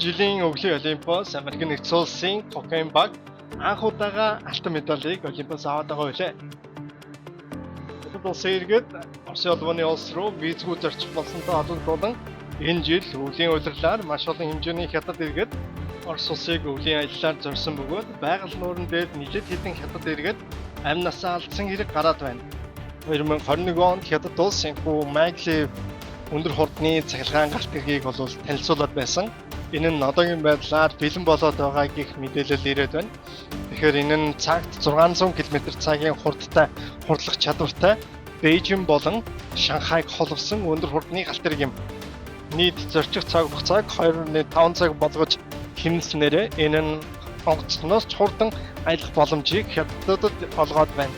жилийн өвлийн Олимпиас Америк нэгдсэн улсын хоккейн баг анх удаага алтан медалийг Олимпиас аваад байгаа билээ. Тэд улсын иргэд Оросын улбаны улс руу визгүй зорчих болсонтой холбогдуулан энэ жил өвлийн улирлаар маш олон хэмжээний хятад иргэд Орос улсыг өвлийн аяллаар зорьсон бөгөөд байгаль нуурын дээр нийлээд хэдэн хятад иргэд амь насаа алдсан хэрэг гараад байна. 2021 онд хятад улс энэхүү Maglev өндөр хурдны цахилгаан галт хэргийг бол танилцуулаад байсан. Энэ нь одоогийн байдлаар бэлэн болоод байгаа гэх мэдээлэл ирээд байна. Тэгэхээр энэ нь цагт 600 км/цагийн хурдтай хурдлах чадвартай Бээжин болон Шанхайг холбосон өндөр хурдны галт хэрэг юм. Нийт зорчих цаг хугацааг 2.5 цаг болгож хэмнэснээр энэ нь онгоцноос хурдан аялах боломжийг хятадуудад олгоод байна.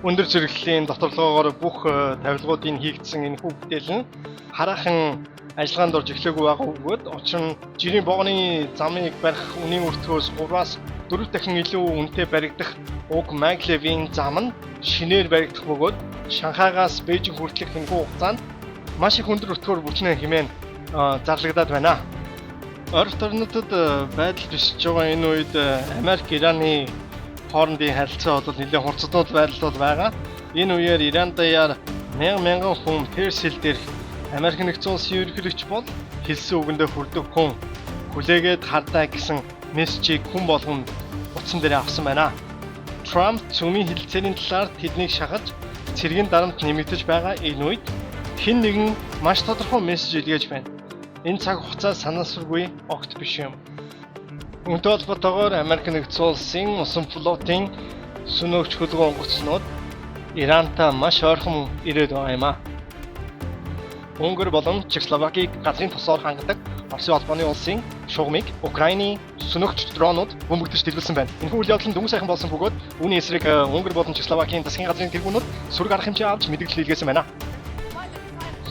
Өндөр зэрэглэлийн доторлогоогоор бүх тавилгуудыг хийгдсэн энэ бүтээл нь хараахан ажиллагаанд орж эхлэегүй байгаа бөгөөд учир нь жирийн богоны замыг барих үнийн өртгөөс 3-аас 4 дахин илүү үнэтэй баригдах уг Maglev-ийн зам нь шинээр баригдах бөгөөд Шанхайгаас Бээжин хүртэлх энэхүү хугацаанд маш их өндөр өртгөөр бүхнээ хэмээн зарлагдаад байна. Ойролт орнуудад байдал бишж байгаа энэ үед Америк, Ираны хоорондын харилцаа бол нэлээд хурцлууд байдал байгаа. Энэ үеэр Иран даяар мянган хүн терс хил дээр Америк нэгдсэн улсын ерөнхийлөгч бол хэлсэн үгэндээ хүрдэг хүн хүлээгээд хардаа гэсэн мессежийг хүн болгон утсан дээр авсан байна. Трамп цөмийн хилцээний талаар тэднийг шахаж цэргийн дарамт нэмэгдэж байгаа энэ үед хэн нэгэн маш тодорхой мессеж илгээж байна. Энэ цаг хугацаа санаасургүй огт биш юм. Үүнтэй холбоотойгоор Америк нэгдсэн улсын усан флотын сүнөөгч хөлгөө онгоцнууд Ирантай маш ойрхон ирээд байгаа юм а. Унгар болон Чехословакийг газрын тосоор хангадаг Оросын улбаны улсын шугамыг Украины сүнөөгч дронууд бөмбөгдөж дэлбэлсэн байна. Энэхүү үйл явдал нь дөнгөж сайхан болсон бөгөөд үүний эсрэг Унгар болон Чехословакийн засгийн газрын тэргүүнүүд сөрөг арга хэмжээ авч мэдээлэл илгээсэн байна.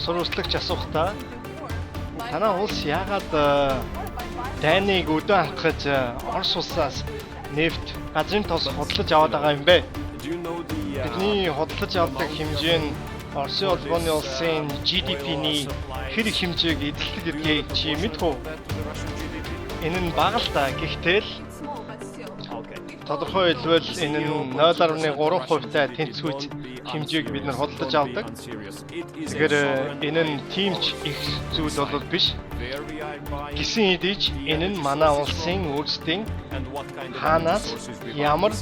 Сурвалжлагч асуухтаа танаа улс яагаад дайныг өдөө хатгаж Орос улсаас нефт газрын тос худалдаж аваад байгаа юм бэ? Бидний худалдаж авдаг хэмжээ нь Оросын улбаны улсын GDP-ний хэрэг хэмжээг эзэлдэг гэдгийг чи мэдэх үү? Энэ нь бага л да. Гэхдээ л тодорхой хэлбэл энэ нь 0.3%-тай тэнцвүүц хэмжээг бид нар худалдаж авдаг. Тэгэхээр энэ нь тийм ч их зүйл бол биш. Гисэн хэдийч энэ нь манай улсын өөрсдийн хаанаас ямар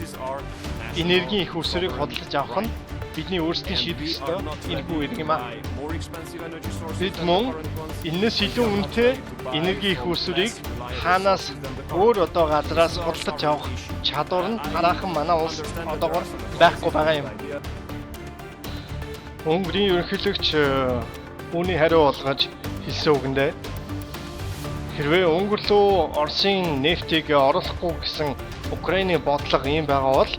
энергийн их үсрийг худалдаж авах нь бидний өөрсдийн шийдвэр ёстой энэхүү хэрэг юм аа. Бид мөн энэс илүү үнэтэй энерги их үсрийг хаанаас өөр одоо газраас худалдаж авах чадвар нь хараахан манай улс одоогор байхгүй байгаа юм. Унгарийн ерөнхийлөгч үүний хариу олгож хэлсэн үгэндээ хэрвээ Унгар руу Оросын нефтийг оруулахгүй гэсэн Украины бодлого ийм байгаа бол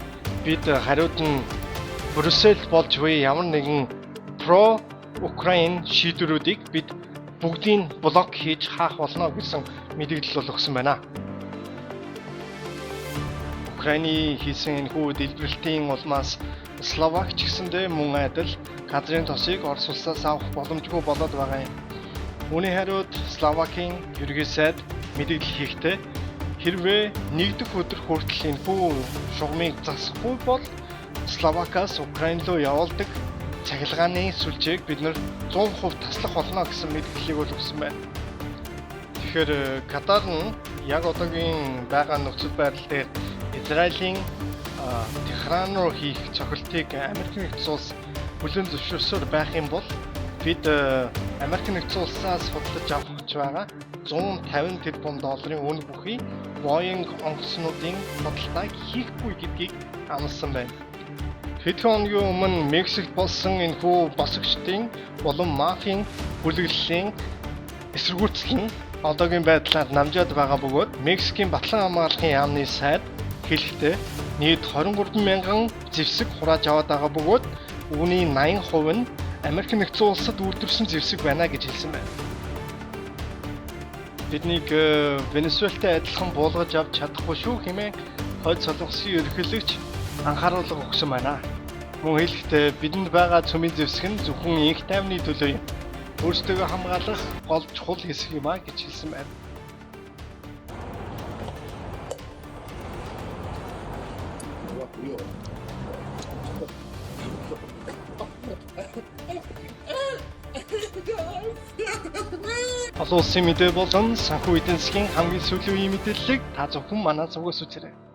бид хариуд нь Брюссел болж буй ямар нэгэн про Украин шийдвэрүүдийг бид бүгдийг блок хийж хаах болно гэсэн мэдээлэл бол өгсөн байна. Украины хийсэн энэхүү дэлбэрэлтийн улмаас Словак ч гэсэндээ мөн адил газрын тосыг Орос улсаас авах боломжгүй болоод байгаа юм. Үүний хариуд Словакийн ерөнхий сайд мэдээлэл хийхдээ хэрвээ нэгдүгээр өдөр хүртэл энэхүү шугамыг засахгүй бол Словакаас Украин руу явуулдаг цахилгааны сүлжээг бид нэр 100% таслах болно гэсэн мэдээллийг бол өгсөн байна. Тэгэхээр Катар нь яг одоогийн байгаа нөхцөл байдал дээр Израилийн Техран руу хийх цохилтыг Америк нэгдсэн улс бүлээн зөвшөөрсөөр байх юм бол бид Америк нэгдсэн улсаас худалдаж авах байгаа 150 тэрбум долларын үнэ бүхий Boeing онгоцнуудын худалдааг хийхгүй гэдгийг амласан байна. Хэдхэн хоногийн өмнө Мексикт болсон энэхүү босгочдын болон мафийн бүлэглэлийн эсэргүүцэл нь одоогийн байдлаар намжаад байгаа бөгөөд Мексикийн батлан хамгаалахын яамны сайд хэлэхдээ нийт 23 мянган зэвсэг хурааж аваад байгаа бөгөөд үүний 80% нь Америк нэгдсэн улсад үйлдвэрсэн зэвсэг байна гэж хэлсэн байна. Биднийг Венесуэлтэй адилхан буулгаж авч чадахгүй шүү хэмээн хойд солонгосын ерөнхийлөгч анхааруулга өгсөн байна. Мөн хэлэхдээ бидэнд байгаа цөмийн зэвсэг нь зөвхөн инх тайвны төлөө юм. Өөрсдөө хамгаалах гол чухал хэсэг юм а гэж хэлсэн байна. буюу Олон улсын мэдээ болон санхүү эдийн засгийн хамгийн сүүлийн үеийн мэдээллийг та зөвхөн манай цугаас үзээрэй.